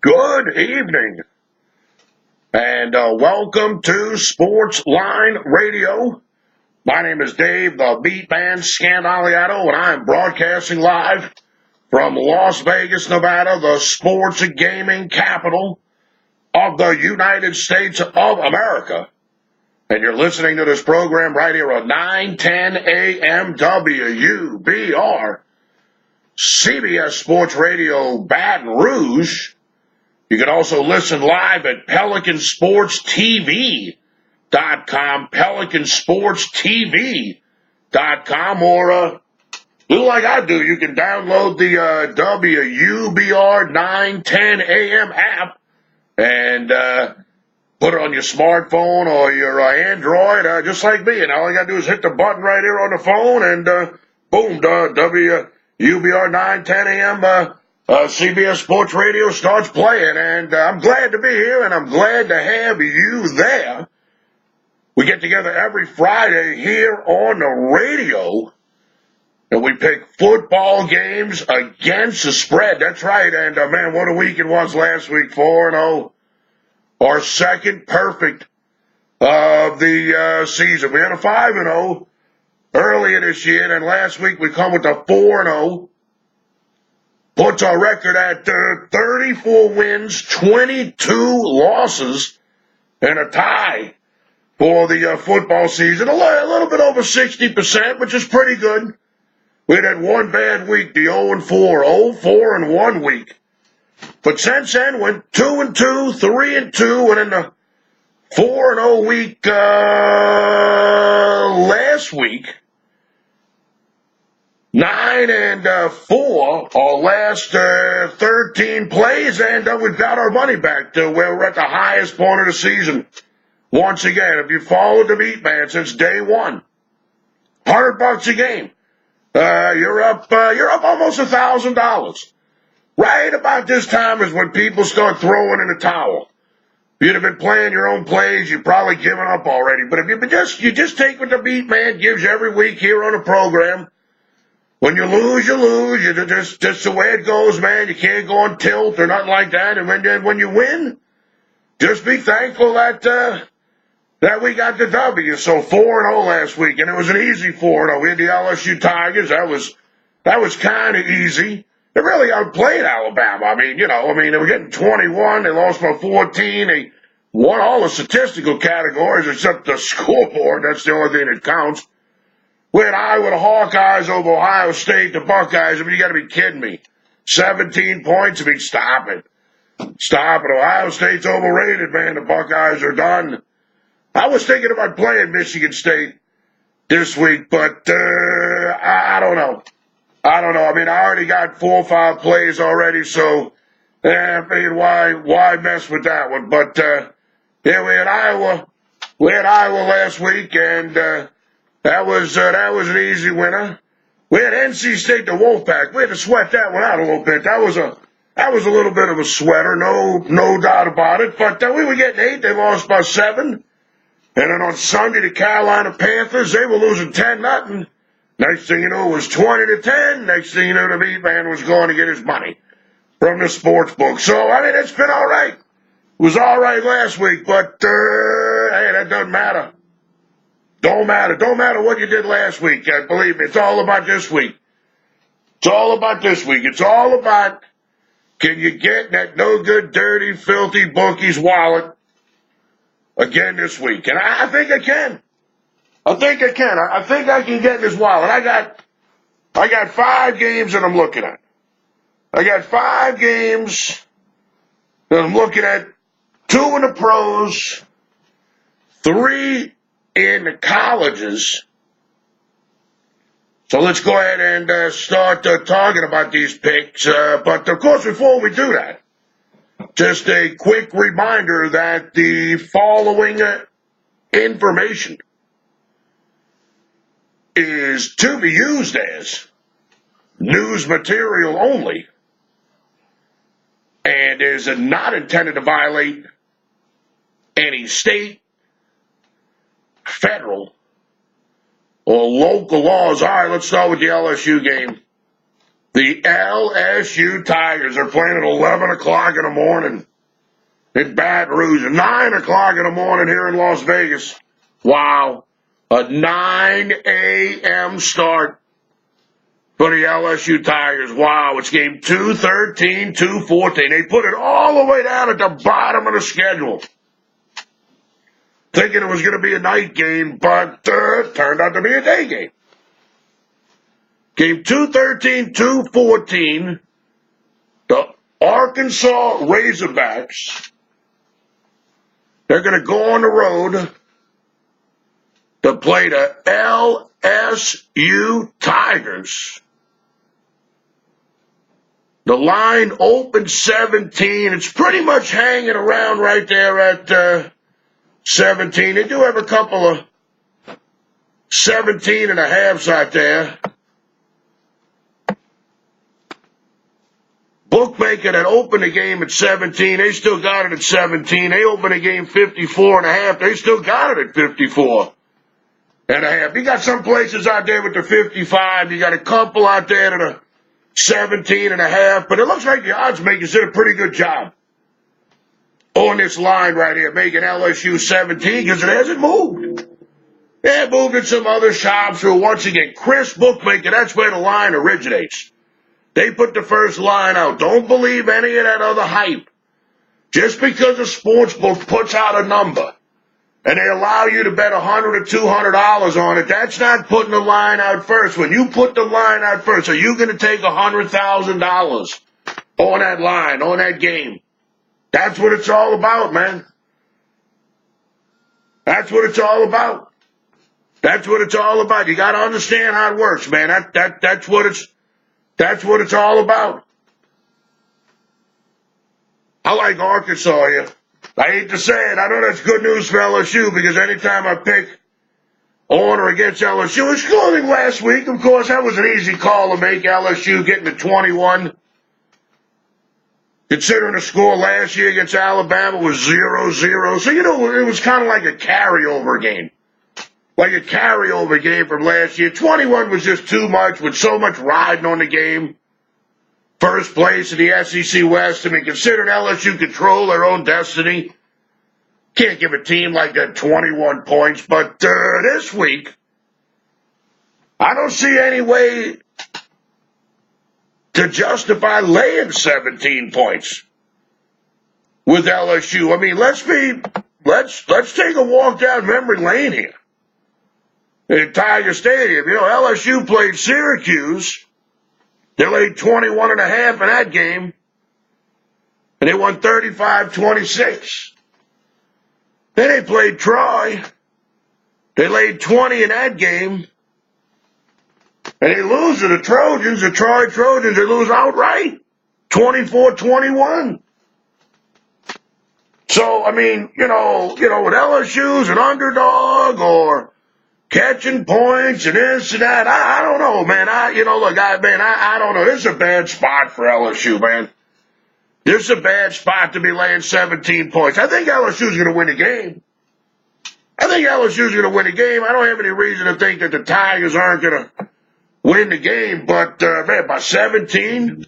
Good evening, and welcome to Sports Line Radio. My name is Dave, the MeatMan Scandaliato, and I am broadcasting live from Las Vegas, Nevada, the sports and gaming capital of the United States of America. And you're listening to this program right here on 910 AM WUBR, CBS Sports Radio, Baton Rouge. You can also listen live at PelicanSportsTV.com, PelicanSportsTV.com, or do like I do. You can download the WUBR 910 AM app and put it on your smartphone or your Android, just like me. And all you got to do is hit the button right here on the phone, and boom, WUBR 910 AM CBS Sports Radio starts playing, and I'm glad to be here, and I'm glad to have you there. We get together every Friday here on the radio, and we pick football games against the spread. That's right, and man, what a week it was last week, 4-0. Our second perfect of the season. We had a 5-0 earlier this year, and last week we come with a 4-0. Puts our record at 34 wins, 22 losses, and a tie for the football season. A little bit over 60%, which is pretty good. We had one bad week, the 0-4, 0-4-1 week. But since then, went 2-2, 3-2, and in the 4-0 week last week, 9-4, our last 13 plays, and we've got our money back to where we're at the highest point of the season. Once again, if you followed the MeatMan since day one, $100 a game, you're up almost $1,000. Right about this time is when people start throwing in the towel. If you'd have been playing your own plays, you've probably given up already. But if you just take what the MeatMan gives you every week here on the program. When you lose, you lose. Just the way it goes, man. You can't go on tilt or nothing like that. And when you win, just be thankful that we got the W. So 4-0 last week, and it was an easy 4-0. We had the LSU Tigers. That was kind of easy. They really outplayed Alabama. They were getting 21. They lost by 14. They won all the statistical categories except the scoreboard. That's the only thing that counts. We had Iowa, the Hawkeyes over Ohio State, the Buckeyes. You got to be kidding me. 17 points. Stop it. Stop it. Ohio State's overrated, man. The Buckeyes are done. I was thinking about playing Michigan State this week, but I don't know. I already got 4 or 5 plays already, so why mess with that one? But we had Iowa. We had Iowa last week, and that was an easy winner. We had NC State, the Wolfpack. We had to sweat that one out a little bit. That was a little bit of a sweater, no doubt about it. But we were getting 8. They lost by 7. And then on Sunday, the Carolina Panthers, they were losing 10-0. Next thing you know, it was 20-10. Next thing you know, the MeatMan was going to get his money from the sports book. So, it's been all right. It was all right last week, but hey, that doesn't matter. Don't matter what you did last week. Believe me, it's all about this week. It's all about this week. It's all about, can you get that no good, dirty, filthy bookie's wallet again this week? And I think I can. I think I can get in his wallet. I got 5 games that I'm looking at. I got 5 games that I'm looking at. 2 in the pros, 3 in the colleges. So let's go ahead and start talking about these picks. But of course, before we do that, just a quick reminder that the following information is to be used as news material only and is not intended to violate any state, federal, or local laws. All right, let's start with the LSU game. The LSU Tigers are playing at 11 o'clock in the morning in Baton Rouge, at 9 o'clock in the morning here in Las Vegas. Wow. A 9 a.m. start for the LSU Tigers. Wow, it's game 213, 214. They put it all the way down at the bottom of the schedule, thinking it was going to be a night game, but it turned out to be a day game. Game 213, 214, the Arkansas Razorbacks, they're going to go on the road to play the LSU Tigers. The line opened 17. It's pretty much hanging around right there at 17. They do have a couple of 17 and a halves out there. Bookmaker that opened the game at 17, they still got it at 17. They opened the game 54 and a half. They still got it at 54 and a half. You got some places out there with the 55. You got a couple out there that are 17 and a half. But it looks like the odds makers did a pretty good job on this line right here, making LSU 17 because it hasn't moved. It moved in some other shops who, once again, Chris Bookmaker, that's where the line originates. They put the first line out. Don't believe any of that other hype. Just because a sports book puts out a number and they allow you to bet $100 or $200 on it, that's not putting the line out first. When you put the line out first, are you going to take $100,000 on that line, on that game? That's what it's all about, man. That's what it's all about. That's what it's all about. You got to understand how it works, man. That's what it's all about. I like Arkansas here. I hate to say it. I know that's good news for LSU because anytime I pick on or against LSU, excluding last week, of course, that was an easy call to make. LSU getting to 21. Considering the score last year against Alabama was 0-0. So, it was kind of like a carryover game. Like a carryover game from last year. 21 was just too much with so much riding on the game. First place in the SEC West. I mean, considering LSU control their own destiny, can't give a team like that 21 points. But this week, I don't see any way to justify laying 17 points with LSU. I mean, let's take a walk down memory lane here. In Tiger Stadium. LSU played Syracuse. They laid 21 and a half in that game. And they won 35-26. Then they played Troy. They laid 20 in that game. And they lose to the Trojans, the Troy Trojans. They lose outright. 24-21. So, I mean, with LSU's an underdog or catching points and this and that. I don't know, man. I don't know. This is a bad spot for LSU, man. This is a bad spot to be laying 17 points. I think LSU's going to win the game. I don't have any reason to think that the Tigers aren't going to win the game. But, man, by 17?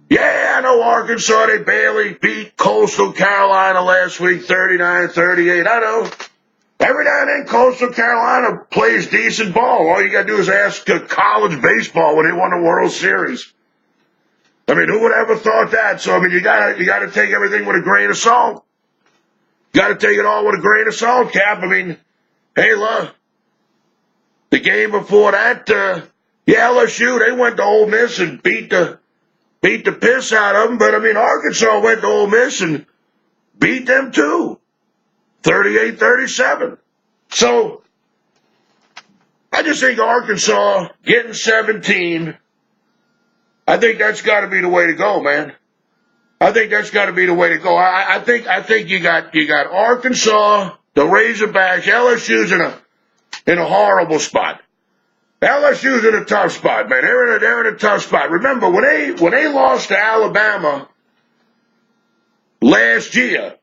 Yeah, I know Arkansas, they barely beat Coastal Carolina last week, 39-38. I know. Every now and then, Coastal Carolina plays decent ball. All you got to do is ask college baseball when they won the World Series. I mean, who would have ever thought that? So, I mean, you gotta take everything with a grain of salt. You got to take it all with a grain of salt, Cap. I mean, hey, look, the game before that, LSU, they went to Ole Miss and beat the piss out of them. But, I mean, Arkansas went to Ole Miss and beat them too. 38-37. So, I just think Arkansas getting 17, I think that's got to be the way to go, man. I think that's got to be the way to go. I think you got Arkansas, the Razorbacks, LSU's in a horrible spot. LSU's in a tough spot, man. They're in a tough spot. Remember when they lost to Alabama last year,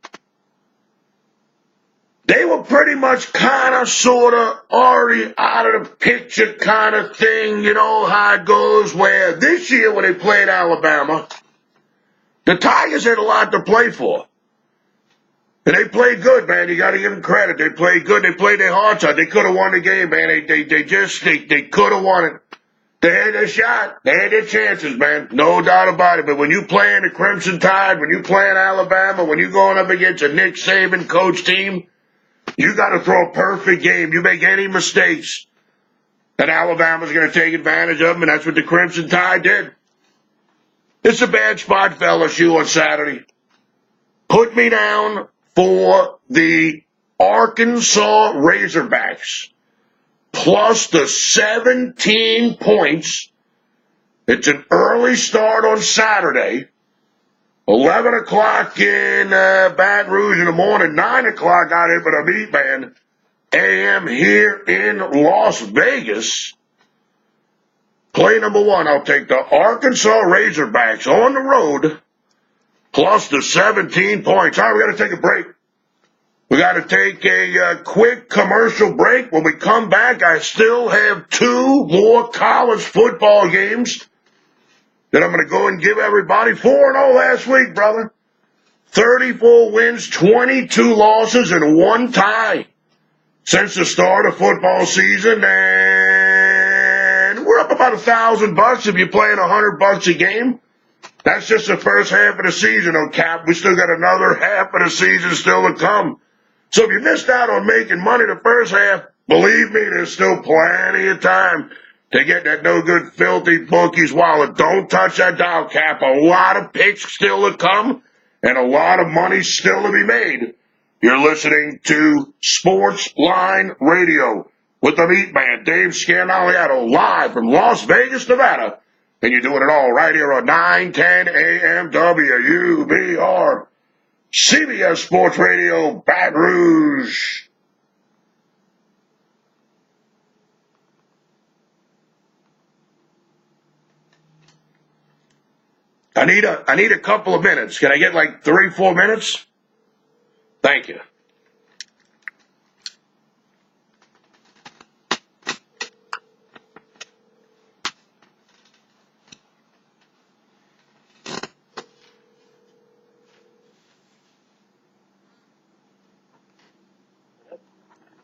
they were pretty much kind of, sort of, already out of the picture kind of thing, you know how it goes, where this year when they played Alabama, the Tigers had a lot to play for. And they played good, man. You got to give them credit. They played good. They played their hearts out. They could have won the game, man. They could have won it. They had their shot. They had their chances, man. No doubt about it. But when you playing the Crimson Tide, when you playing Alabama, when you going up against a Nick Saban coach team, you got to throw a perfect game. You make any mistakes, and Alabama's going to take advantage of them, and that's what the Crimson Tide did. It's a bad spot for LSU on Saturday. Put me down for the Arkansas Razorbacks plus the 17 points. It's an early start on Saturday. 11 o'clock in Baton Rouge in the morning, 9 o'clock out here for the MeatMan AM here in Las Vegas. Play number one, I'll take the Arkansas Razorbacks on the road plus the 17 points. All right, we got to take a break. We got to take a quick commercial break. When we come back, I still have 2 more college football games that I'm going to go and give everybody. 4-0 last week, brother. 34 wins, 22 losses, and 1 tie since the start of football season. And we're up about $1,000 if you're playing $100 a game. That's just the first half of the season, oh, Cap. We still got another half of the season still to come. So if you missed out on making money the first half, believe me, there's still plenty of time to get that no-good, filthy bookie's wallet. Don't touch that dial, Cap. A lot of picks still to come and a lot of money still to be made. You're listening to Sports Line Radio with the MeatMan, Dave Scandaliato, live from Las Vegas, Nevada. And you're doing it all right here on 910 AM WUBR, CBS Sports Radio, Baton Rouge. I need a couple of minutes. Can I get like 3-4 minutes? Thank you.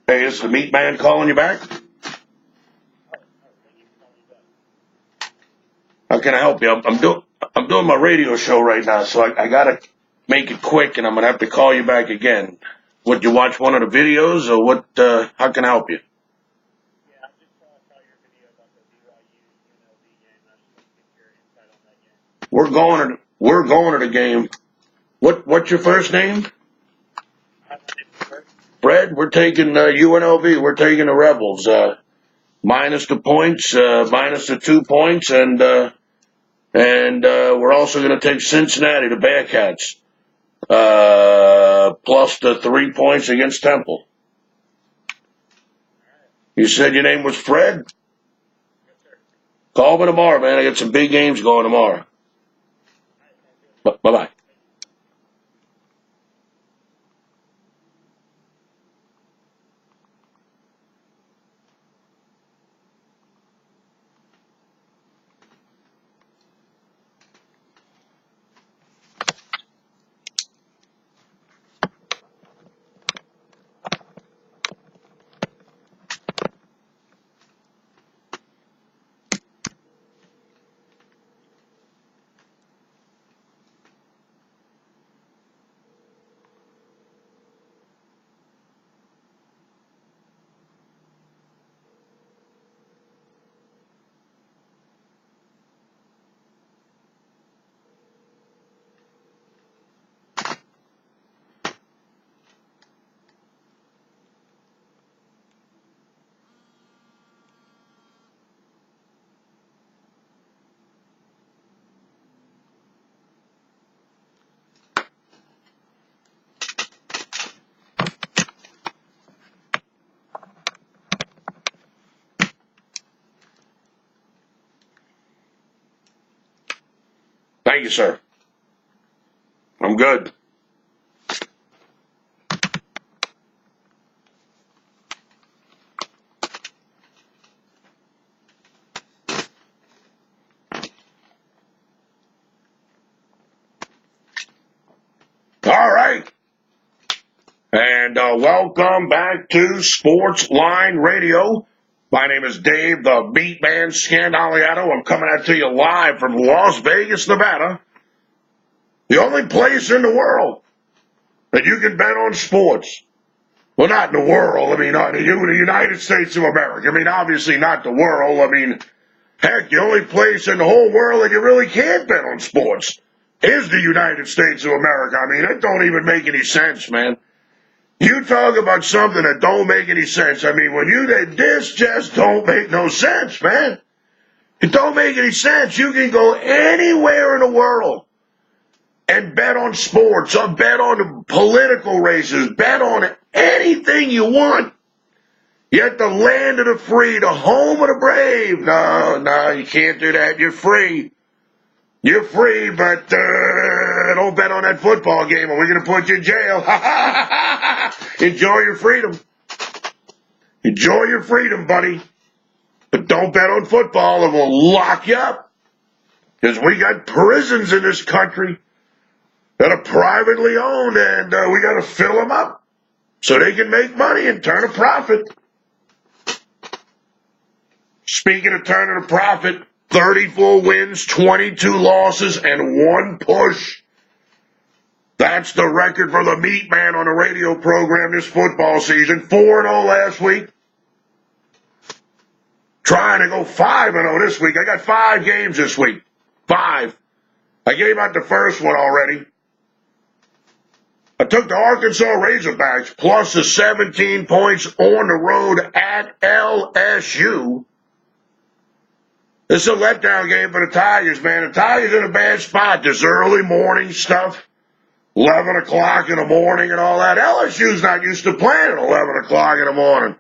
Hey, is the MeatMan calling you back? How can I help you? I'm doing my radio show right now, so I gotta make it quick, and I'm gonna have to call you back again. Would you watch one of the videos, or what? How can I help you? Yeah, I just saw your video about the BYU UNLV game. I just want to get your insight on that game. We're going to the game. What's your first name? Fred. We're taking UNLV. We're taking the Rebels. Minus the points, minus the 2 points, and we're also going to take Cincinnati, the Bearcats, plus the 3 points against Temple. You said your name was Fred? Yes, sir. Call me tomorrow, man. I got some big games going tomorrow. Bye-bye. Thank you, sir. I'm good. All right. And welcome back to Sports Line Radio. My name is Dave, the MeatMan Scandaliato. I'm coming out to you live from Las Vegas, Nevada. The only place in the world that you can bet on sports. Well, not in the world. I mean, the United States of America. I mean, obviously not the world. I mean, heck, the only place in the whole world that you really can't bet on sports is the United States of America. I mean, it don't even make any sense, man. You talk about something that don't make any sense. I mean, this just don't make no sense, man. It don't make any sense. You can go anywhere in the world and bet on sports, or bet on the political races, bet on anything you want. Yet the land of the free, the home of the brave. No, you can't do that. You're free. You're free, but don't bet on that football game or we're going to put you in jail. Enjoy your freedom. Enjoy your freedom, buddy. But don't bet on football or we'll lock you up. Because we got prisons in this country that are privately owned and we got to fill them up so they can make money and turn a profit. Speaking of turning a profit, 34 wins, 22 losses, and 1 push. That's the record for the Meat Man on the radio program this football season. 4-0 last week. Trying to go 5-0 this week. I got 5 games this week. 5. I gave out the first one already. I took the Arkansas Razorbacks plus the 17 points on the road at LSU. This is a letdown game for the Tigers, man. The Tigers in a bad spot. This early morning stuff, 11 o'clock in the morning and all that. LSU's not used to playing at 11 o'clock in the morning.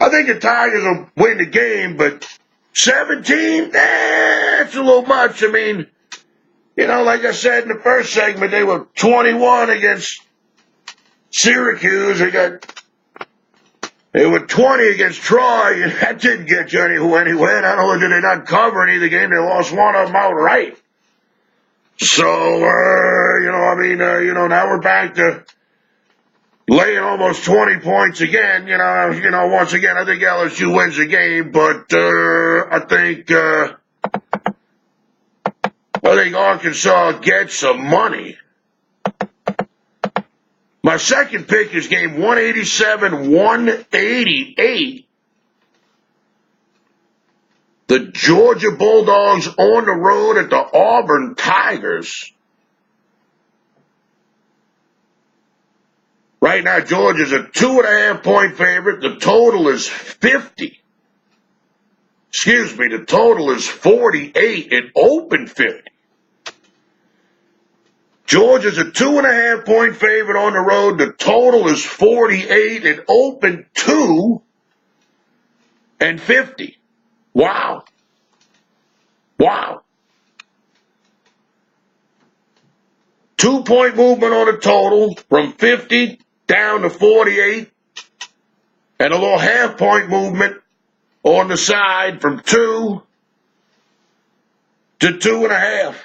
I think the Tigers will win the game, but 17, that's a little much. I mean, you know, like I said in the first segment, they were 21 against Syracuse. They were 20 against Troy, and that didn't get you anywhere. Not only did they not cover any of the game, they lost one of them outright. So, now we're back to laying almost 20 points again. Once again, I think LSU wins the game, but I think Arkansas gets some money. My second pick is game 187-188. The Georgia Bulldogs on the road at the Auburn Tigers. Right now, Georgia's a 2.5-point favorite. The total is 50. The total is 48. It opened 50. Georgia's a 2.5-point favorite on the road. The total is 48. It opened 2 and 50. Wow. 2-point movement on the total from 50 down to 48. And a little half-point movement on the side from 2 to 2.5.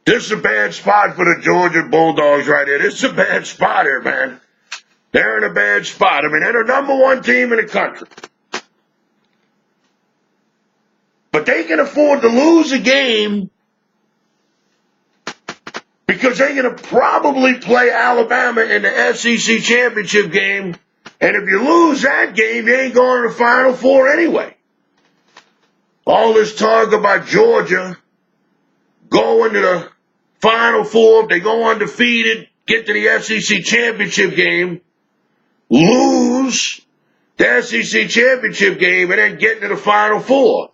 This is a bad spot for the Georgia Bulldogs right here. This is a bad spot here, man. They're in a bad spot. I mean, they're the number 1 team in the country. But they can afford to lose a game because they're going to probably play Alabama in the SEC championship game. And if you lose that game, you ain't going to the Final Four anyway. All this talk about Georgia going to the Final Four, if they go undefeated, get to the SEC championship game, lose the SEC championship game, and then get to the Final Four.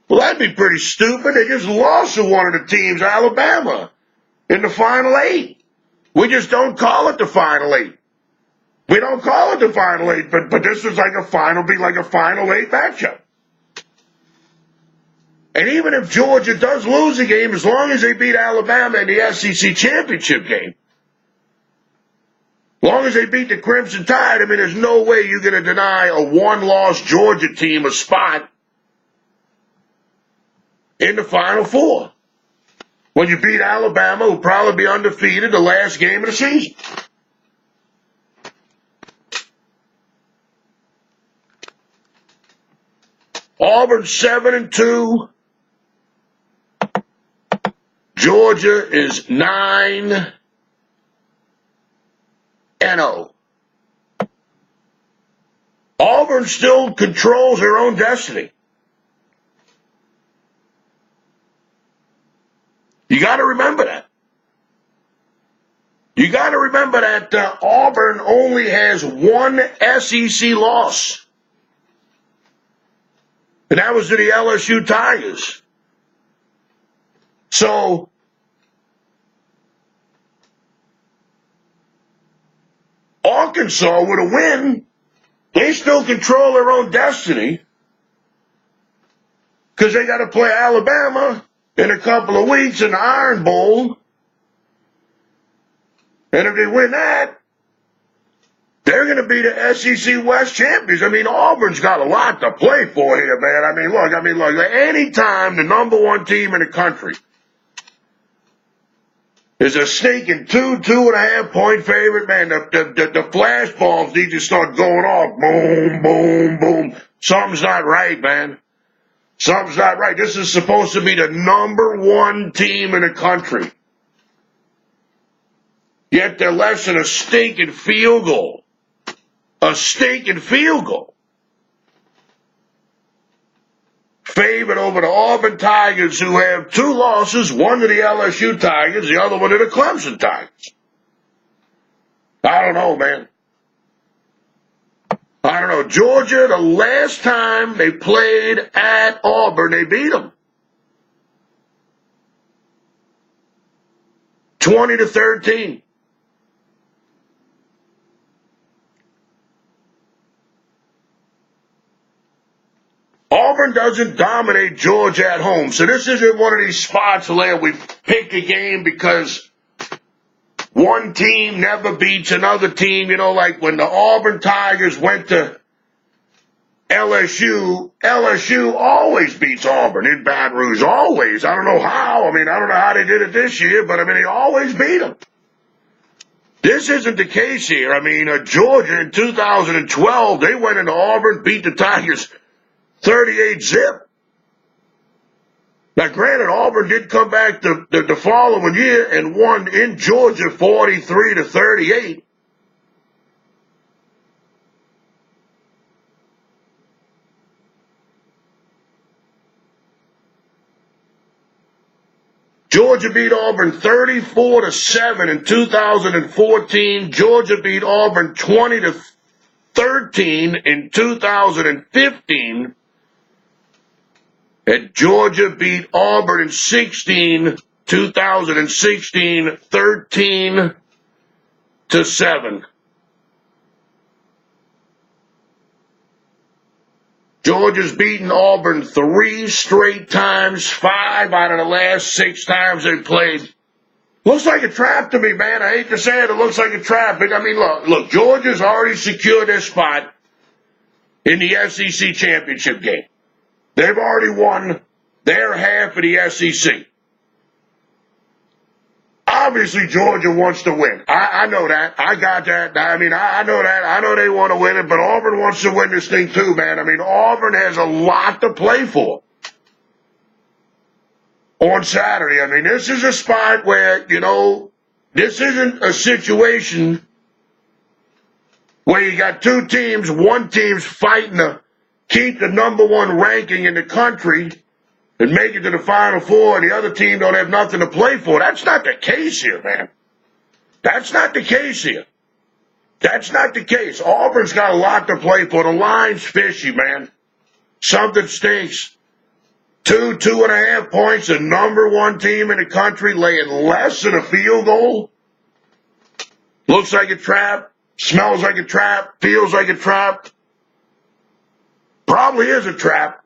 Well, that'd be pretty stupid. They just lost to one of the teams, Alabama, in the Final 8. We just don't call it the Final 8. We don't call it the Final 8, but this is like a Final 8 matchup. And even if Georgia does lose a game, as long as they beat Alabama in the SEC championship game, as long as they beat the Crimson Tide, I mean, there's no way you're going to deny a 1-loss Georgia team a spot in the Final Four. When you beat Alabama, who'll probably be undefeated the last game of the season. Auburn 7-2. Georgia is 9-0. Auburn still controls their own destiny. You got to remember that. You got to remember that Auburn only has one SEC loss. And that was to the LSU Tigers. So, Arkansas, with a win, they still control their own destiny because they got to play Alabama in a couple of weeks in the Iron Bowl. And if they win that, they're going to be the SEC West champions. I mean, Auburn's got a lot to play for here, man. I mean, look, anytime the number one team in the country is a sneaking 2.5 point favorite, man, the flash bombs need to start going off. Boom, boom, boom. Something's not right, man. Something's not right. This is supposed to be the number one team in the country. Yet they're less than a stinking field goal. A stinking field goal. Favored over the Auburn Tigers, who have 2 losses, one to the LSU Tigers, the other one to the Clemson Tigers. I don't know, man. I don't know. Georgia, the last time they played at Auburn, they beat them. 20-13. Auburn doesn't dominate Georgia at home. So this isn't one of these spots where we pick a game because one team never beats another team. You know, like when the Auburn Tigers went to LSU, LSU always beats Auburn in Baton Rouge. Always. I don't know how. I mean, I don't know how they did it this year, but I mean, they always beat them. This isn't the case here. I mean, Georgia in 2012, they went into Auburn, beat the Tigers 38-0. Now, granted, Auburn did come back the following year and won in Georgia 43-38. Georgia beat Auburn 34-7 in 2014. Georgia beat Auburn 20-13 in 2015. And Georgia beat Auburn in 2016, 13-7. Georgia's beaten Auburn 3 straight times, 5 out of the last 6 times they played. Looks like a trap to me, man. I hate to say it, it looks like a trap. But I mean, look, Georgia's already secured their spot in the SEC championship game. They've already won their half of the SEC. Obviously, Georgia wants to win. I know that. I got that. I mean, I know that. I know they want to win it, but Auburn wants to win this thing too, man. I mean, Auburn has a lot to play for on Saturday. I mean, this is a spot where, you know, this isn't a situation where you got 2 teams, one team's fighting to keep the number 1 ranking in the country and make it to the Final Four, and the other team don't have nothing to play for. That's not the case here, man. That's not the case here. That's not the case. Auburn's got a lot to play for. The line's fishy, man. Something stinks. 2.5 points, the number 1 team in the country laying less than a field goal. Looks like a trap. Smells like a trap. Feels like a trap. Probably is a trap.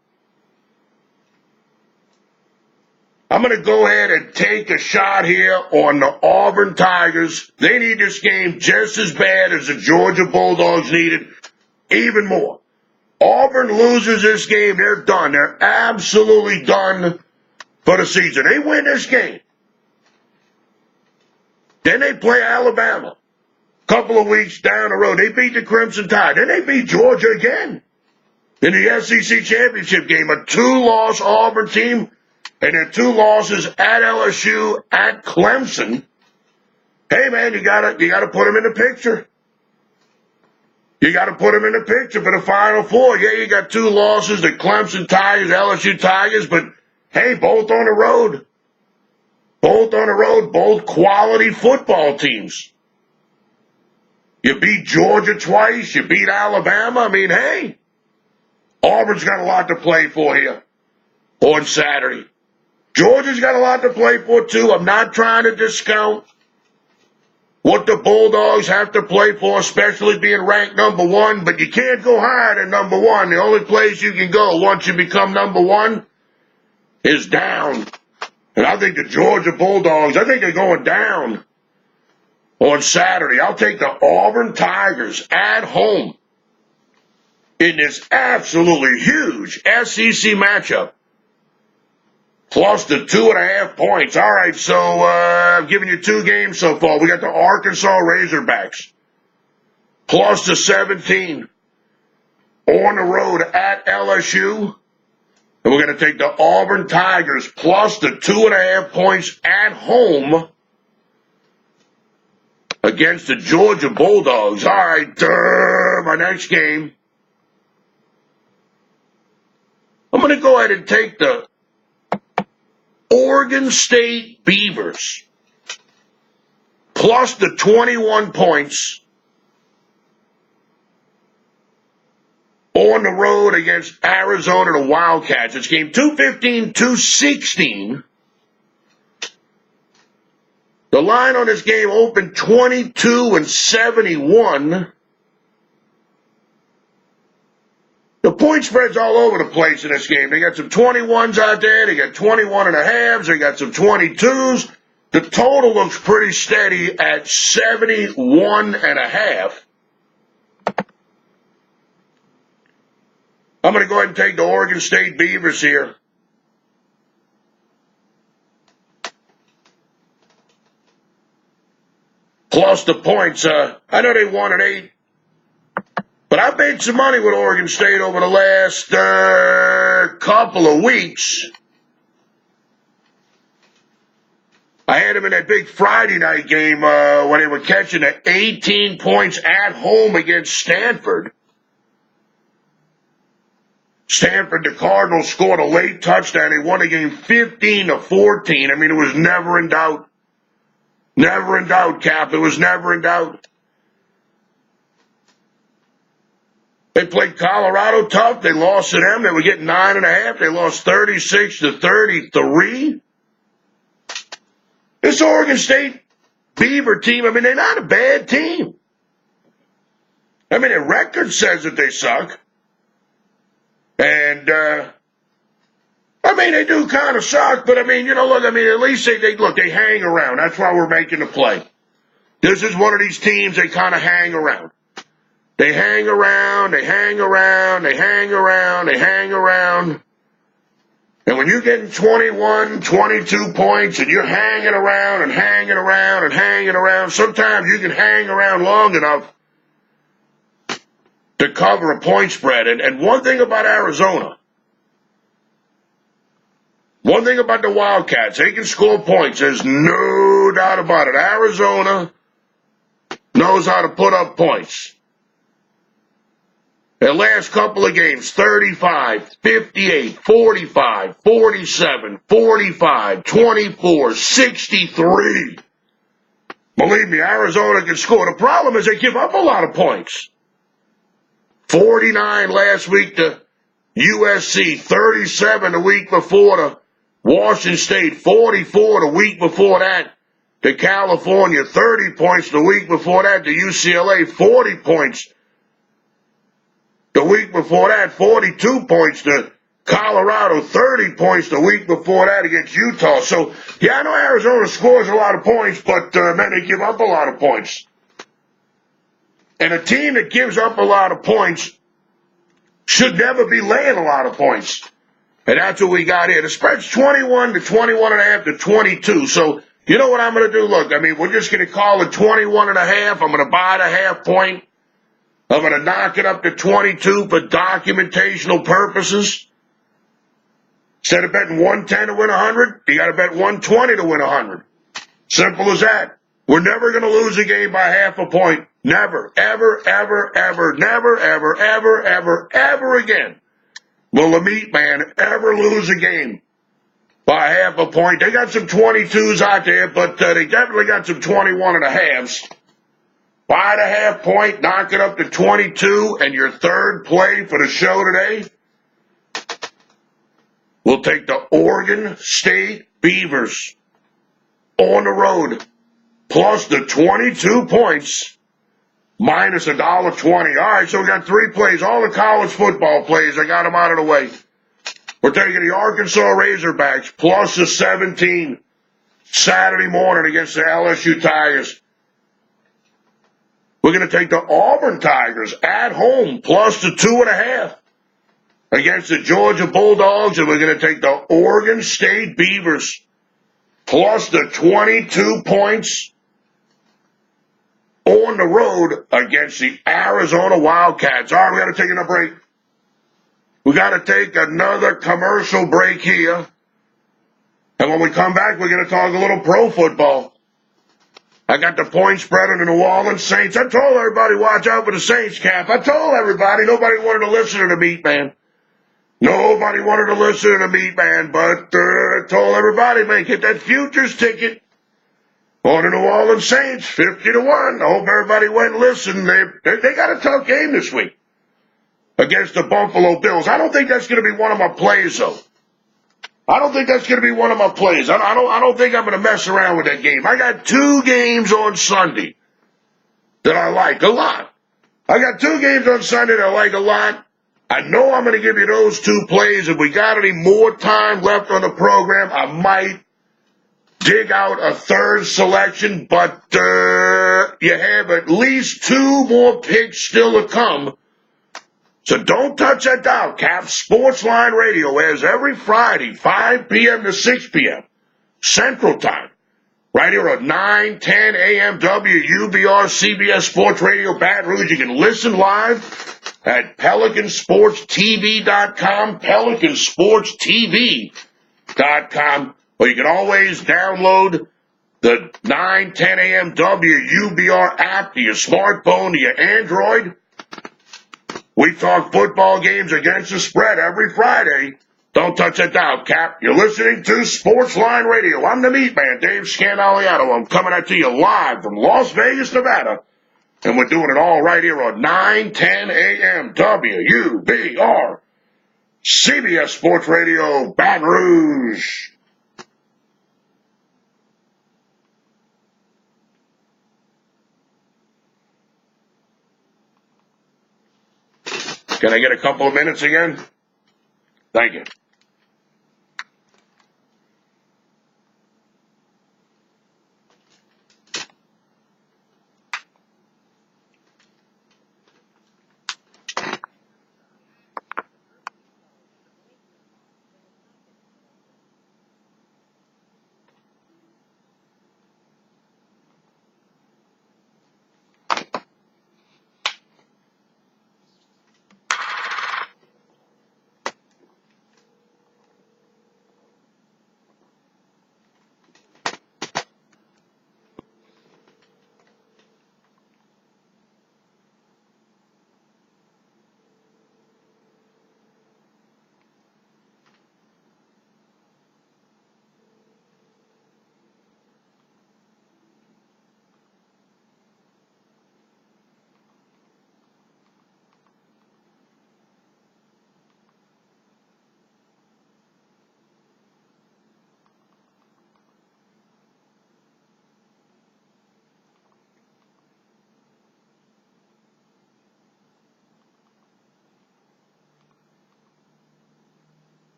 I'm going to go ahead and take a shot here on the Auburn Tigers. They need this game just as bad as the Georgia Bulldogs need it, even more. Auburn loses this game, they're done. They're absolutely done. for the season. They win this game. Then they play Alabama. Couple of weeks down the road, they beat the Crimson Tide. Then they beat Georgia again in the SEC championship game. A 2-loss Auburn team, and their 2 losses at LSU, at Clemson. Hey man, you gotta put them in the picture. You gotta put them in the picture for the Final Four. Yeah, you got 2 losses, the Clemson Tigers, LSU Tigers, but hey, both on the road. Both on the road, both quality football teams. You beat Georgia twice, you beat Alabama. I mean, hey, Auburn's got a lot to play for here on Saturday. Georgia's got a lot to play for, too. I'm not trying to discount what the Bulldogs have to play for, especially being ranked number 1, but you can't go higher than number 1. The only place you can go once you become number 1 is down. And I think the Georgia Bulldogs, I think they're going down on Saturday. I'll take the Auburn Tigers at home in this absolutely huge SEC matchup, plus the 2.5 points. All right, so I've given you 2 games so far. We got the Arkansas Razorbacks, plus the 17 on the road at LSU. And we're going to take the Auburn Tigers, plus the 2.5 points at home against the Georgia Bulldogs. All right, my next game. I'm going to go ahead and take the Oregon State Beavers, plus the 21 points on the road against Arizona, the Wildcats. It's game 215-216. The line on this game opened 22-71. The point spread's all over the place in this game. They got some 21s out there. They got 21.5s. They got some 22s. The total looks pretty steady at 71.5. I'm going to go ahead and take the Oregon State Beavers here. Plus the points. I know they won at 8. But I've made some money with Oregon State over the last couple of weeks. I had them in that big Friday night game when they were catching at 18 points at home against Stanford. Stanford, the Cardinals, scored a late touchdown. They won the game 15-14. I mean, it was never in doubt. Never in doubt, Cap. It was never in doubt. They played Colorado tough. They lost to them. They were getting 9.5. They lost 36-33. This Oregon State Beaver team, I mean, they're not a bad team. I mean, their record says that they suck. And, I mean, they do kind of suck, but I mean, you know, look, I mean, at least they hang around. That's why we're making the play. This is one of these teams, they kind of hang around. They hang around, they hang around, they hang around, they hang around. And when you're getting 21, 22 points and you're hanging around and hanging around and hanging around, sometimes you can hang around long enough to cover a point spread. And one thing about Arizona, one thing about the Wildcats, they can score points. There's no doubt about it. Arizona knows how to put up points. Their last couple of games, 35, 58, 45, 47, 45, 24, 63. Believe me, Arizona can score. The problem is they give up a lot of points. 49 last week to USC, 37 the week before to Washington State, 44 the week before that to California, 30 points the week before that to UCLA, 40 points the week before that, 42 points to Colorado, 30 points the week before that against Utah. So, yeah, I know Arizona scores a lot of points, but, man, they give up a lot of points. And a team that gives up a lot of points should never be laying a lot of points. And that's what we got here. The spread's 21 to 21.5 to 22. So, you know what I'm going to do? Look, I mean, we're just going to call it 21.5. I'm going to buy the half point. I'm going to knock it up to 22 for documentational purposes. Instead of betting 110 to win 100, you got to bet 120 to win 100. Simple as that. We're never going to lose a game by half a point. Never, ever, ever, ever, never, ever, ever, ever, ever again will the MeatMan ever lose a game by half a point. They got some 22s out there, but they definitely got some 21.5s. Buy the half point, knock it up to 22, and your third play for the show today, we'll take the Oregon State Beavers on the road, plus the 22 points, minus $1.20. All right, so we got 3 plays, all the college football plays. I got them out of the way. We're taking the Arkansas Razorbacks, plus the 17, Saturday morning against the LSU Tigers. We're going to take the Auburn Tigers at home, plus the 2.5 against the Georgia Bulldogs, and we're going to take the Oregon State Beavers, plus the 22 points on the road against the Arizona Wildcats. All right, we got to take a break. We got to take another commercial break here. And when we come back, we're going to talk a little pro football. I got the point spread on the New Orleans Saints. I told everybody, watch out for the Saints, Cap. I told everybody, nobody wanted to listen to the MeatMan. Nobody wanted to listen to the MeatMan, but I told everybody, man, get that futures ticket on the New Orleans Saints, 50 to 1. I hope everybody went and listened. They got a tough game this week against the Buffalo Bills. I don't think that's going to be one of my plays, though. I don't think that's going to be one of my plays. I don't think I'm going to mess around with that game. I got 2 games on Sunday that I like a lot. I got 2 games on Sunday that I like a lot. I know I'm going to give you those 2 plays. If we got any more time left on the program, I might dig out a third selection, but you have at least 2 more picks still to come. So don't touch that dial, Cap. Sportsline Radio airs every Friday, 5 p.m. to 6 p.m. Central Time. Right here at 9:10 a.m. WUBR CBS Sports Radio Baton Rouge. You can listen live at PelicanSportsTV.com, PelicanSportsTV.com. Or you can always download the 9:10 a.m. WUBR app to your smartphone, to your Android. We talk football games against the spread every Friday. Don't touch that dial, Cap. You're listening to Sportsline Radio. I'm the MeatMan, Dave Scandaliato. I'm coming at you live from Las Vegas, Nevada. And we're doing it all right here on 9:10 a.m. WUBR CBS Sports Radio, Baton Rouge. Can I get a couple of minutes again? Thank you.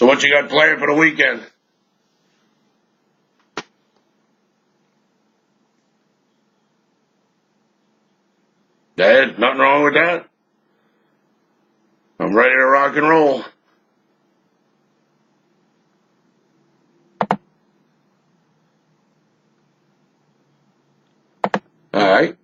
So what you got planned for the weekend? Dad, nothing wrong with that. I'm ready to rock and roll. All right.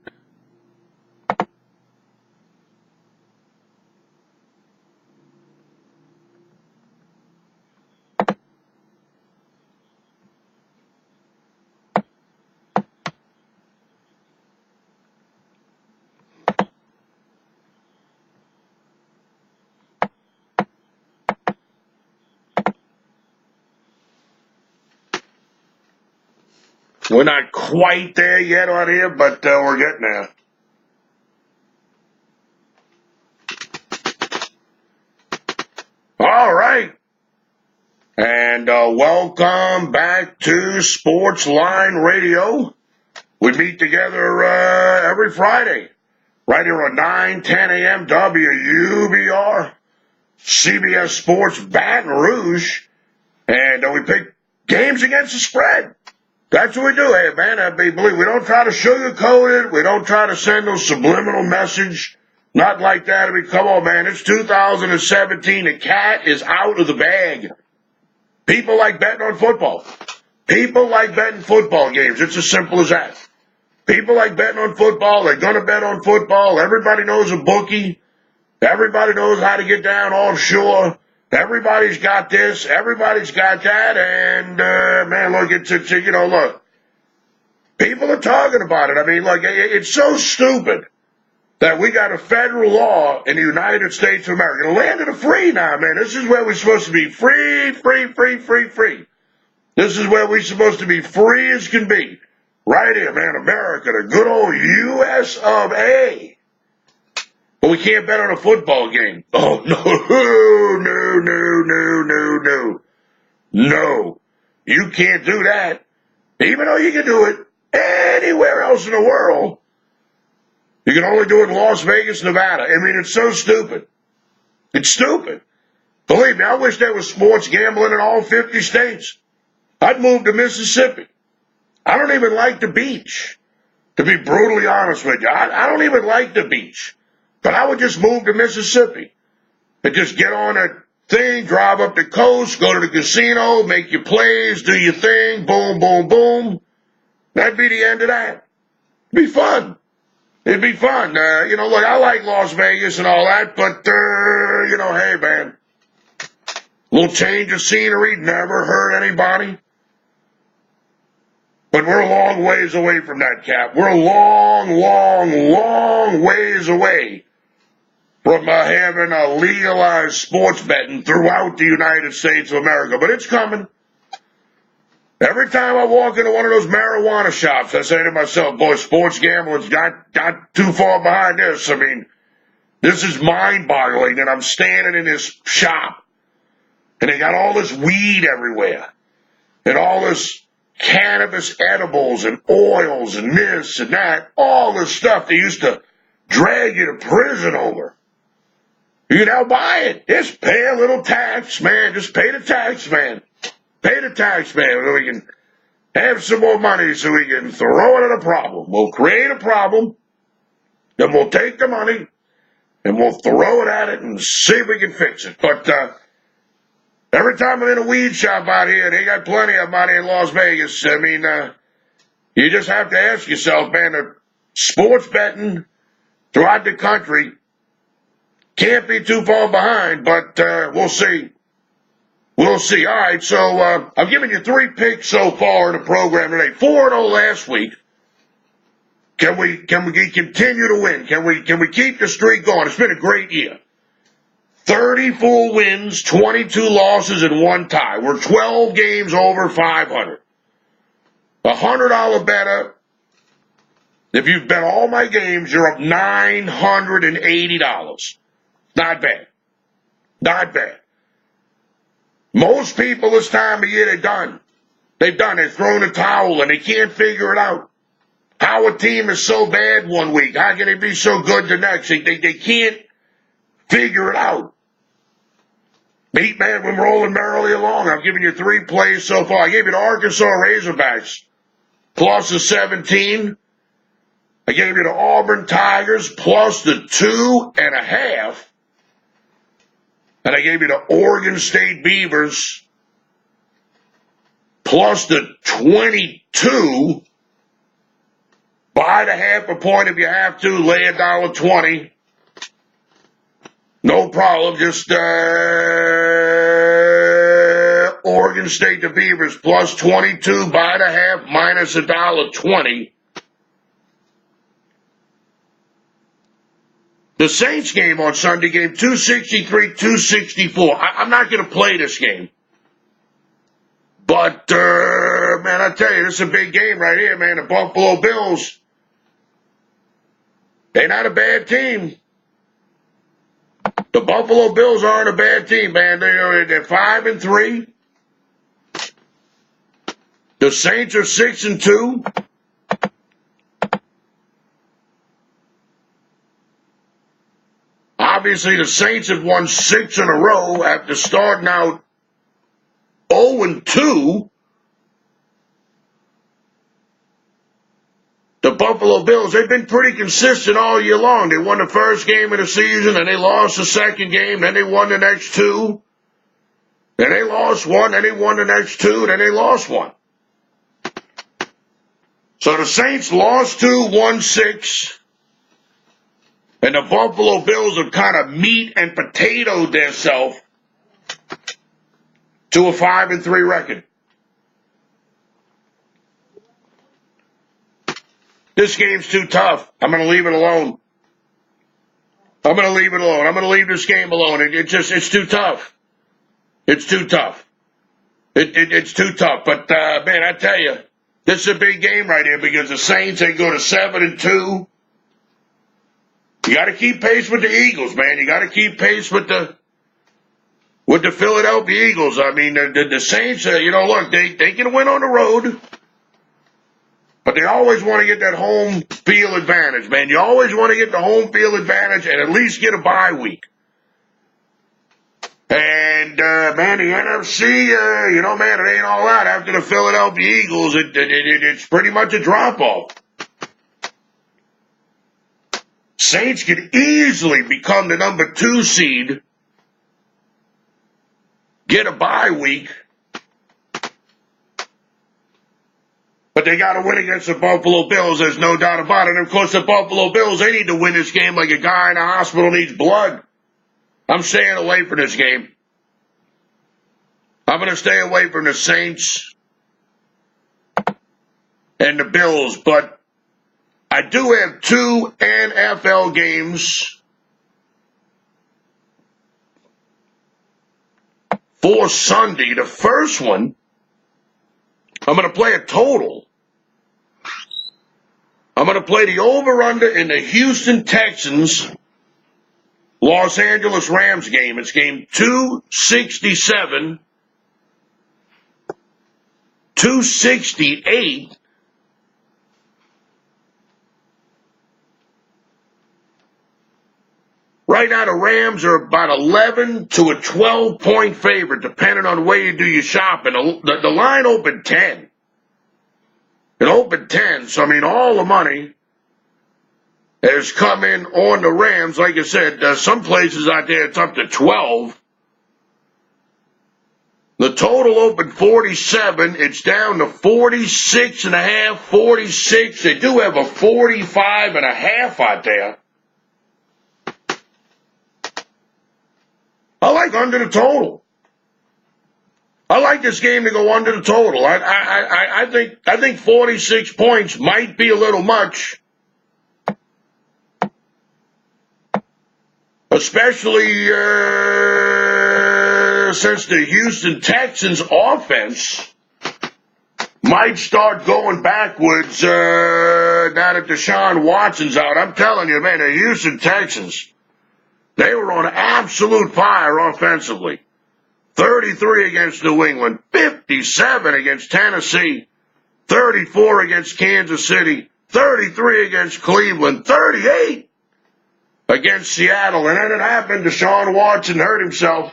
We're not quite there yet on here, but we're getting there. All right. And welcome back to Sportsline Radio. We meet together every Friday, right here on 9:10 a.m. WUBR, CBS Sports Baton Rouge. And we pick games against the spread. That's what we do, hey, man. Believe we don't try to sugarcoat it. We don't try to send no subliminal message. Not like that. I mean, come on, man. It's 2017. The cat is out of the bag. People like betting on football. People like betting football games. It's as simple as that. People like betting on football. They're going to bet on football. Everybody knows a bookie. Everybody knows how to get down offshore. Everybody's got this, everybody's got that, and, man, look, it's look, people are talking about it. I mean, look, it's so stupid that we got a federal law in the United States of America. The land of the free now, man. This is where we're supposed to be free. This is where we're supposed to be free as can be. Right here, man, America, the good old U.S. of A. But we can't bet on a football game. Oh, no. No. You can't do that. Even though you can do it anywhere else in the world, you can only do it in Las Vegas, Nevada. I mean, it's so stupid. It's stupid. Believe me, I wish there was sports gambling in all 50 states. I'd move to Mississippi. I don't even like the beach, to be brutally honest with you. I don't even like the beach. But I would just move to Mississippi and just get on a thing, drive up the coast, go to the casino, make your plays, do your thing, boom, boom, boom. That'd be the end of that. It'd be fun. It'd be fun. Look, I like Las Vegas and all that, but, hey, man, a little change of scenery never hurt anybody. But we're a long ways away from that, Cap. We're a long ways away from having a legalized sports betting throughout the United States of America. But it's coming. Every time I walk into one of those marijuana shops, I say to myself, boy, sports gambling's not too far behind this. I mean, this is mind-boggling that I'm standing in this shop, and they got all this weed everywhere, and all this cannabis edibles and oils and this and that, all this stuff they used to drag you to prison over. You can now buy it. Just pay a little tax, man. Just pay the tax, man. Pay the tax, man, so we can have some more money so we can throw it at a problem. We'll create a problem, then we'll take the money, and we'll throw it at it and see if we can fix it. But every time I'm in a weed shop out here, they got plenty of money in Las Vegas. I mean, you just have to ask yourself, man, sports betting throughout the country can't be too far behind, but we'll see. We'll see. All right, so I've given you 3 picks so far in the program today. 4-0 last week. Can we continue to win? Can we keep the streak going? It's been a great year. 34 wins, 22 losses, and 1 tie. We're 12 games over 500. $100 better. If you've bet all my games, you're up $980. Not bad. Not bad. Most people this time of year, they're done. They've thrown a towel and they can't figure it out. How a team is so bad one week, how can they be so good the next? They can't figure it out. MeatMan, we're rolling merrily along. I've given you 3 plays so far. I gave you the Arkansas Razorbacks plus the 17. I gave you the Auburn Tigers plus the 2.5. And I gave you the Oregon State Beavers plus the 22. Buy the half a point if you have to. Lay $1.20. No problem. Just Oregon State the Beavers plus 22. Buy the half minus $1.20. The Saints game on Sunday game 263-264. I'm not going to play this game. But, man, I tell you, this is a big game right here, man. The Buffalo Bills, they're not a bad team. The Buffalo Bills aren't a bad team, man. They're 5-3. The Saints are 6-2. Obviously, the Saints have won 6 in a row after starting out 0-2. The Buffalo Bills, they've been pretty consistent all year long. They won the first game of the season, then they lost the second game, then they won the next 2. Then they lost 1, then they won the next 2, then they lost 1. So the Saints lost 2, won 6. And the Buffalo Bills have kind of meat and potatoed themselves to a 5-3 record. This game's too tough. I'm going to leave it alone. I'm going to leave it alone. I'm going to leave this game alone. It's too tough. It's too tough. It's too tough. But, man, I tell you, this is a big game right here because the Saints, they go to 7-2. You got to keep pace with the Eagles, man. You got to keep pace with the Philadelphia Eagles. I mean, the Saints, look, they can win on the road, but they always want to get that home field advantage, man. You always want to get the home field advantage and at least get a bye week. And, man, the NFC, man, it ain't all that. After the Philadelphia Eagles, it's pretty much a drop-off. Saints could easily become the number 2 seed, get a bye week, but they got to win against the Buffalo Bills. There's no doubt about it. And, of course, the Buffalo Bills, they need to win this game like a guy in a hospital needs blood. I'm staying away from this game. I'm going to stay away from the Saints and the Bills, but I do have 2 NFL games for Sunday. The first one, I'm going to play a total. I'm going to play the over-under in the Houston Texans Los Angeles Rams game. It's game 267, 268. Right now, the Rams are about 11 to a 12-point favorite, depending on where you do your shopping. The line opened 10. It opened 10, so, I mean, all the money has come in on the Rams. Like I said, some places out there, it's up to 12. The total opened 47. It's down to 46.5, 46. They do have a 45.5 out there. I like under the total. I like this game to go under the total. I think 46 points might be a little much, especially since the Houston Texans offense might start going backwards now that Deshaun Watson's out. I'm telling you, man, the Houston Texans, they were on absolute fire offensively. 33 against New England, 57 against Tennessee, 34 against Kansas City, 33 against Cleveland, 38 against Seattle. And then it happened. Deshaun Watson hurt himself.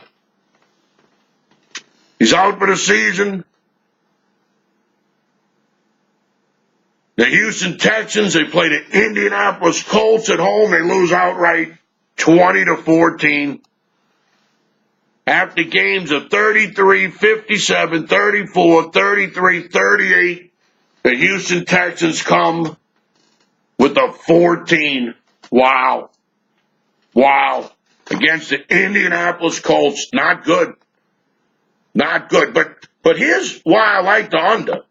He's out for the season. The Houston Texans, they play the Indianapolis Colts at home. They lose outright 20-14. After games of 33, 57, 34, 33, 38, the Houston Texans come with a 14. Wow. Wow. Against the Indianapolis Colts. Not good. Not good. But here's why I like the under.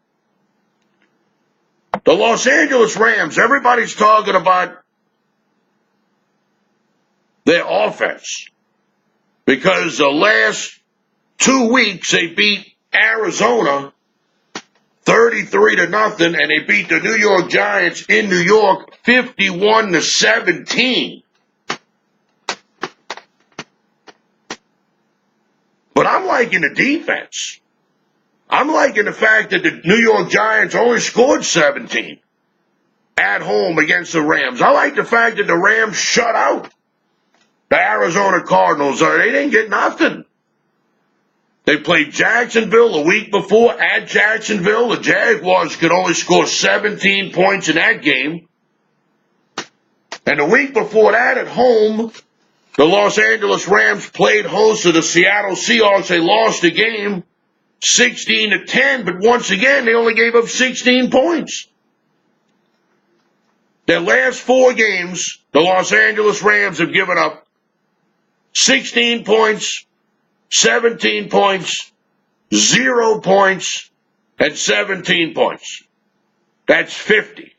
The Los Angeles Rams, everybody's talking about their offense. Because the last 2 weeks they beat Arizona 33-0, and they beat the New York Giants in New York 51-17. But I'm liking the defense. I'm liking the fact that the New York Giants only scored 17 at home against the Rams. I like the fact that the Rams shut out the Arizona Cardinals. They didn't get nothing. They played Jacksonville a week before at Jacksonville. The Jaguars could only score 17 points in that game. And the week before that at home, the Los Angeles Rams played host to the Seattle Seahawks. They lost the game 16-10, but once again, they only gave up 16 points. Their last 4 games, the Los Angeles Rams have given up 16 points, 17 points, 0 points, and 17 points. That's 50.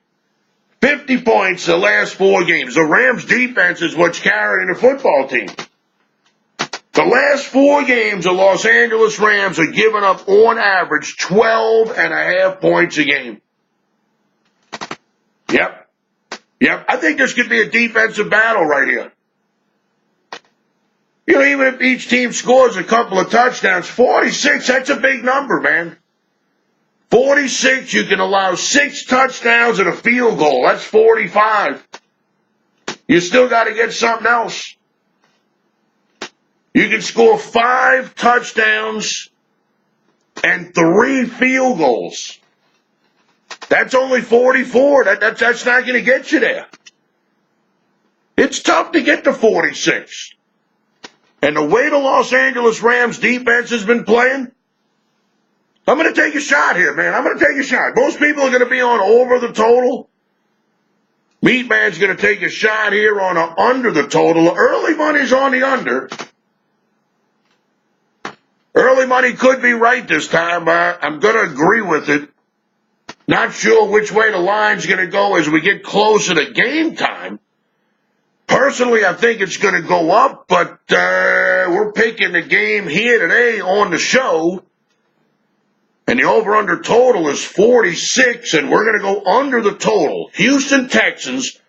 50 points the last 4 games. The Rams' defense is what's carrying the football team. The last 4 games, the Los Angeles Rams are giving up, on average, 12.5 points a game. Yep. I think this could be a defensive battle right here. You know, even if each team scores a couple of touchdowns, 46, that's a big number, man. 46, you can allow 6 touchdowns and a field goal. That's 45. You still got to get something else. You can score 5 touchdowns and 3 field goals. That's only 44. That's not going to get you there. It's tough to get to 46. And the way the Los Angeles Rams defense has been playing, I'm going to take a shot here, man. I'm going to take a shot. Most people are going to be on over the total. MeatMan's going to take a shot here on under the total. Early money's on the under. Early money could be right this time. I'm going to agree with it. Not sure which way the line's going to go as we get closer to game time. Personally, I think it's going to go up, but we're picking the game here today on the show. And the over-under total is 46, and we're going to go under the total. Houston Texans,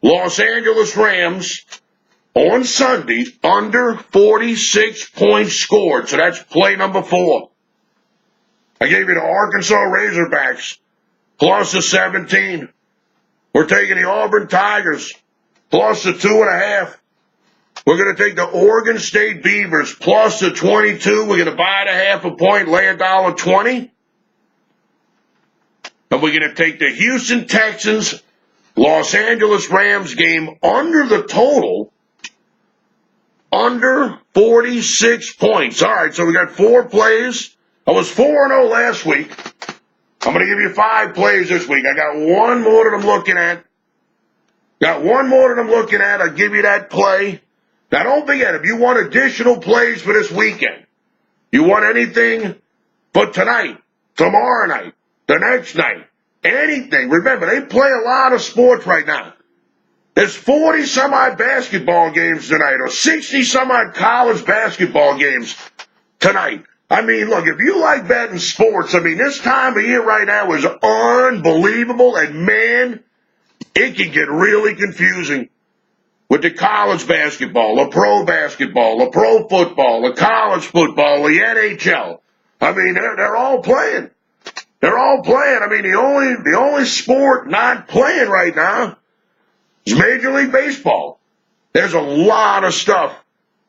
Los Angeles Rams, on Sunday, under 46 points scored. So that's play number 4. I gave you the Arkansas Razorbacks, plus the 17. We're taking the Auburn Tigers, plus the 2.5. We're going to take the Oregon State Beavers, plus the 22. We're going to buy it a half a point, lay $1.20. And we're going to take the Houston Texans, Los Angeles Rams game under the total, under 46 points. All right, so we got 4 plays. I was 4-0 last week. I'm going to give you 5 plays this week. I got 1 more that I'm looking at. I'll give you that play. Now, don't forget, if you want additional plays for this weekend, you want anything for tonight, tomorrow night, the next night, anything. Remember, they play a lot of sports right now. There's 40-some-odd basketball games tonight, or 60-some-odd college basketball games tonight. I mean, look, if you like betting sports, I mean, this time of year right now is unbelievable, and man, it can get really confusing with the college basketball, the pro basketball, the pro football, the college football, the NHL. I mean, they're all playing. They're all playing. I mean, the only sport not playing right now is Major League Baseball. There's a lot of stuff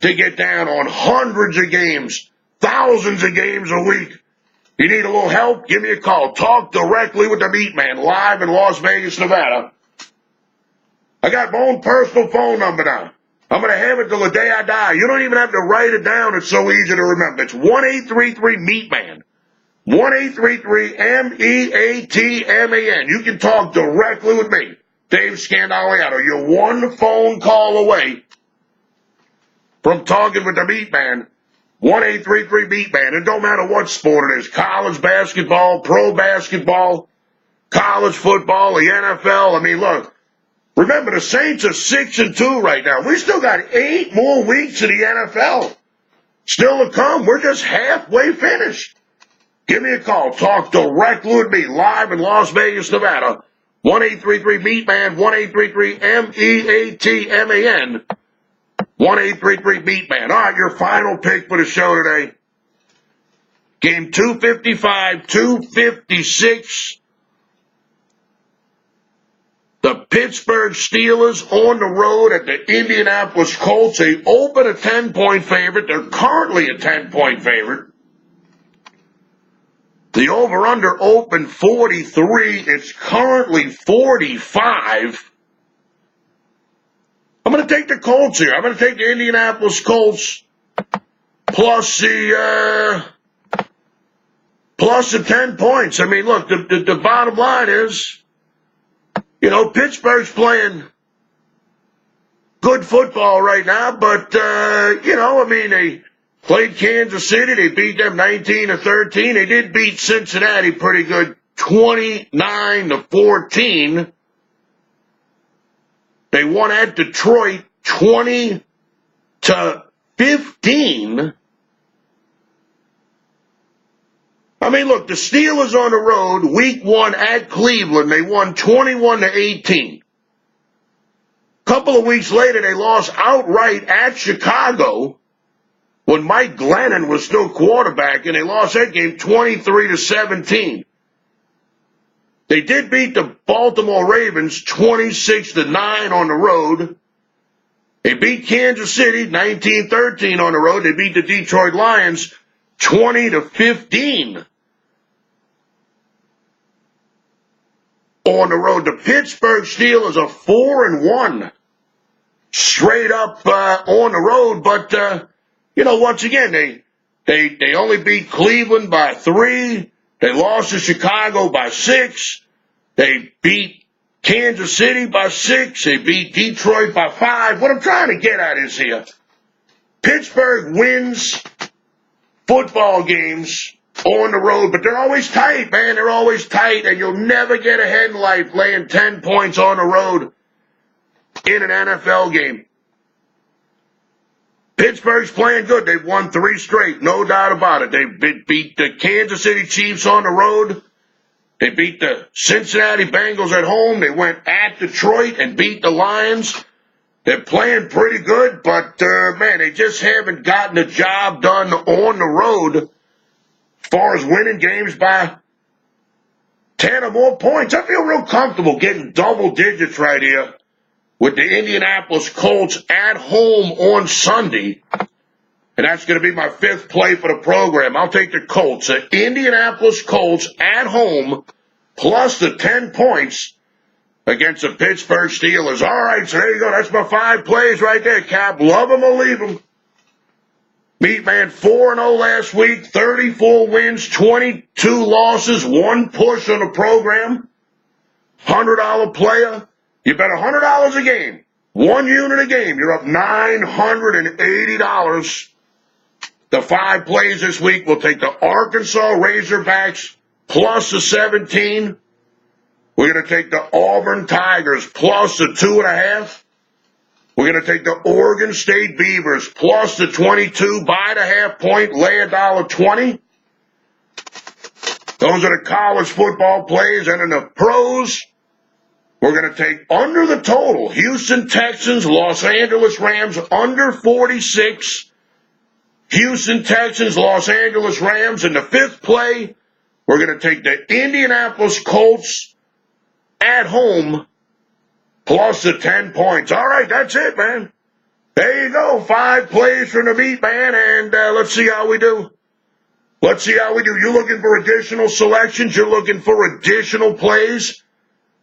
to get down on, hundreds of games, thousands of games a week. You need a little help? Give me a call. Talk directly with the Meat Man, live in Las Vegas, Nevada. I got my own personal phone number now. I'm going to have it till the day I die. You don't even have to write it down. It's so easy to remember. It's 1-833-MEATMAN. 1-833-MEATMAN. You can talk directly with me, Dave Scandaliato. You're one phone call away from talking with the Meat Man. 1-833-MEATMAN. It don't matter what sport it is. College basketball, pro basketball, college football, the NFL. I mean, look. Remember, the Saints are 6-2 right now. We still got 8 more weeks of the NFL still to come. We're just halfway finished. Give me a call. Talk directly with me, live in Las Vegas, Nevada. 1-833-MEATMAN, 1-833-MEATMAN, 1-833-MEATMAN. All right, your final pick for the show today. Game 255, 256. The Pittsburgh Steelers on the road at the Indianapolis Colts. They open a 10-point favorite. They're currently a 10-point favorite. The over-under opened 43. It's currently 45. I'm going to take the Colts here. I'm going to take the Indianapolis Colts plus the 10 points. I mean, look, the bottom line is, you know, Pittsburgh's playing good football right now, but, you know, I mean, they played Kansas City. They beat them 19-13. They did beat Cincinnati pretty good, 29-14. They won at Detroit 20-15. I mean, look, the Steelers on the road, week 1 at Cleveland, they won 21-18. Couple of weeks later, they lost outright at Chicago when Mike Glennon was still quarterback, and they lost that game 23-17. They did beat the Baltimore Ravens 26-9 on the road. They beat Kansas City 19-13 on the road. They beat the Detroit Lions 20-15. On the road, the Pittsburgh Steelers are 4-1 straight up on the road, but you know, once again, they only beat Cleveland by 3. They lost to Chicago by 6. They beat Kansas City by 6. They beat Detroit by 5. What I'm trying to get at is here, Pittsburgh wins football games on the road, but they're always tight, man. They're always tight, and you'll never get ahead in life laying 10 points on the road in an NFL game. Pittsburgh's playing good. They've won 3 straight, no doubt about it. They beat the Kansas City Chiefs on the road. They beat the Cincinnati Bengals at home. They went at Detroit and beat the Lions. They're playing pretty good, but, man, they just haven't gotten the job done on the road as far as winning games by 10 or more points. I feel real comfortable getting double digits right here with the Indianapolis Colts at home on Sunday. And that's going to be my 5th play for the program. I'll take the Colts. The Indianapolis Colts at home plus the 10 points against the Pittsburgh Steelers. All right, so there you go. That's my 5 plays right there, Cap. Love them or leave them. MeatMan 4-0 last week, 34 wins, 22 losses, 1 push on the program. $100 player. You bet $100 a game. 1 unit a game. You're up $980. The 5 plays this week will take the Arkansas Razorbacks plus the 17. We're going to take the Auburn Tigers plus the 2.5. We're going to take the Oregon State Beavers plus the 22, buy the half-point, lay $1.20. Those are the college football plays. And in the pros, we're going to take under the total. Houston Texans, Los Angeles Rams under 46. Houston Texans, Los Angeles Rams. In the 5th play, we're going to take the Indianapolis Colts at home plus the 10 points. All right, that's it, man. There you go. 5 plays from the Meat Man, and let's see how we do Let's see how we do. You looking for additional selections? You're looking for additional plays?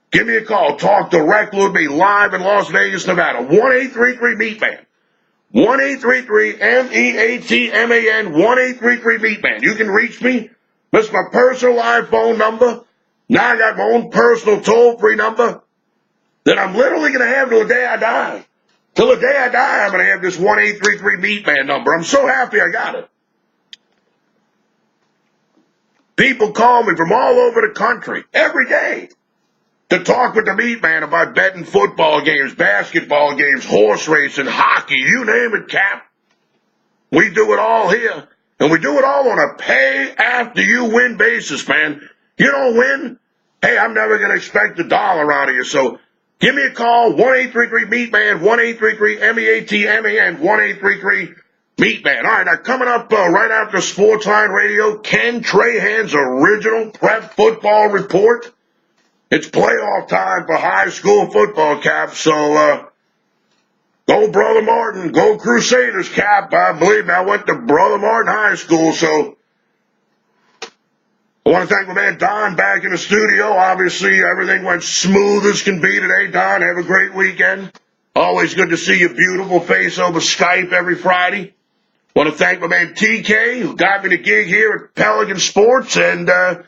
Give me a call. Talk directly with me live in Las Vegas, Nevada. 1-833-MEATMAN. 1-833-MEATMAN. 1-833-MEATMAN. You can reach me. This is my personal live phone number. Now I got my own personal toll-free number that I'm literally going to have till the day I die. Till the day I die, I'm going to have this 1-833-MEATMAN number. I'm so happy I got it. People call me from all over the country every day to talk with the MeatMan about betting football games, basketball games, horse racing, hockey, you name it, Cap. We do it all here, and we do it all on a pay-after-you-win basis, man. You don't win? Hey, I'm never going to expect $1 out of you, so give me a call, 1-833-MEATMAN, 1-833-MEATMAN, 1-833-MEATMAN. All right, now coming up right after Sportsline Radio, Ken Trahan's original prep football report. It's playoff time for high school football, Cap, so go Brother Martin, go Crusaders, Cap. I believe me, I went to Brother Martin High School, so I want to thank my man Don back in the studio. Obviously, everything went smooth as can be today, Don. Have a great weekend. Always good to see your beautiful face over Skype every Friday. Want to thank my man TK, who got me the gig here at Pelican Sports, and the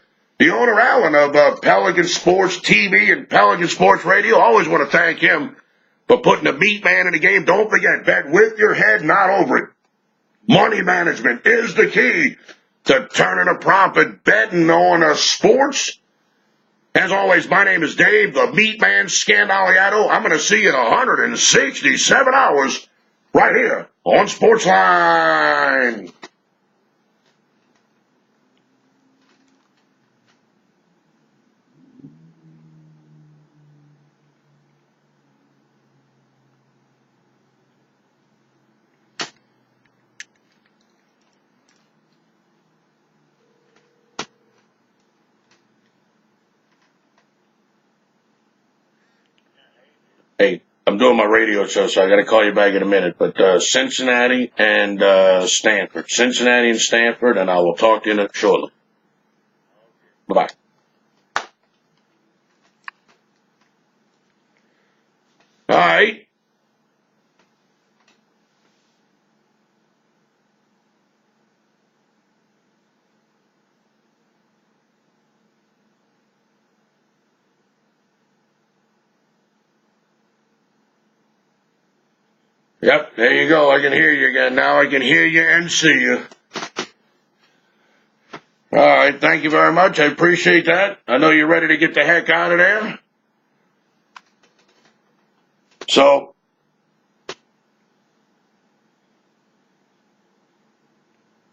owner, Alan, of Pelican Sports TV and Pelican Sports Radio. Always want to thank him for putting the MeatMan in the game. Don't forget, bet with your head, not over it. Money management is the key to turning a profit betting on sports. As always, my name is Dave, the MeatMan Scandaliato. I'm going to see you in 167 hours right here on Sportsline. Hey, I'm doing my radio show, so I got to call you back in a minute. But Cincinnati and Stanford. Cincinnati and Stanford, and I will talk to you shortly. Bye-bye. All right. Yep, there you go. I can hear you again. Now I can hear you and see you. All right, thank you very much. I appreciate that. I know you're ready to get the heck out of there. So,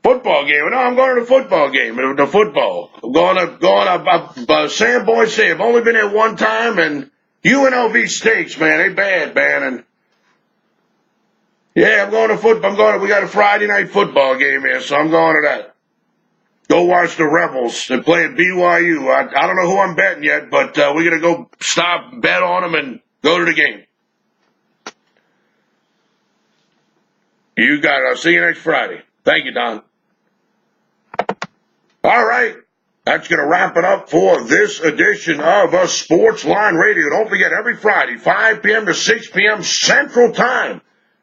football game. No, I'm going to the football game. The football. I'm going to Sam Boy say, I've only been there one time, and UNLV Steaks, man, they bad, man, and yeah, I'm going to football. We got a Friday night football game here, so I'm going to that. Go watch the Rebels. They're playing BYU. I don't know who I'm betting yet, but we're going to go stop, bet on them, and go to the game. You got it. I'll see you next Friday. Thank you, Don. All right. That's going to wrap it up for this edition of Sportsline Radio. Don't forget, every Friday, 5 p.m. to 6 p.m. Central Time.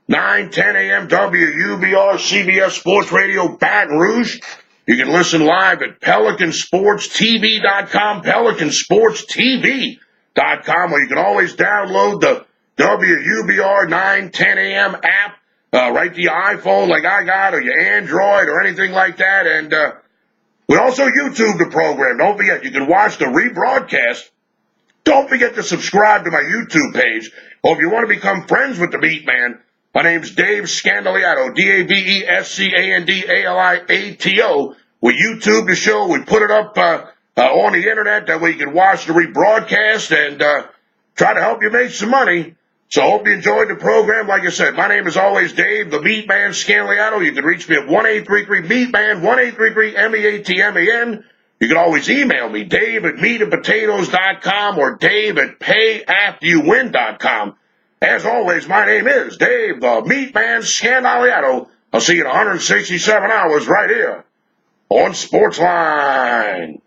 9, 10 a.m. WUBR CBS Sports Radio Baton Rouge. You can listen live at PelicanSportsTV.com, PelicanSportsTV.com, or you can always download the WUBR 9, 10 a.m. app right to your iPhone like I got, or your Android, or anything like that. And we also YouTube the program. Don't forget, you can watch the rebroadcast. Don't forget to subscribe to my YouTube page. Or if you want to become friends with the MeatMan, my name's Dave Scandaliato, DAVESCANDALIATO. We YouTube the show. We put it up on the internet. That way you can watch the rebroadcast and try to help you make some money. So I hope you enjoyed the program. Like I said, my name is always Dave, the MeatMan Scandaliato. You can reach me at 1-833-MEATMAN, 1-833-MEATMAN. You can always email me, Dave at meatandpotatoes.com or Dave at payafteryouwin.com. As always, my name is Dave, the MeatMan Scandaliato. I'll see you in 167 hours right here on Sportsline.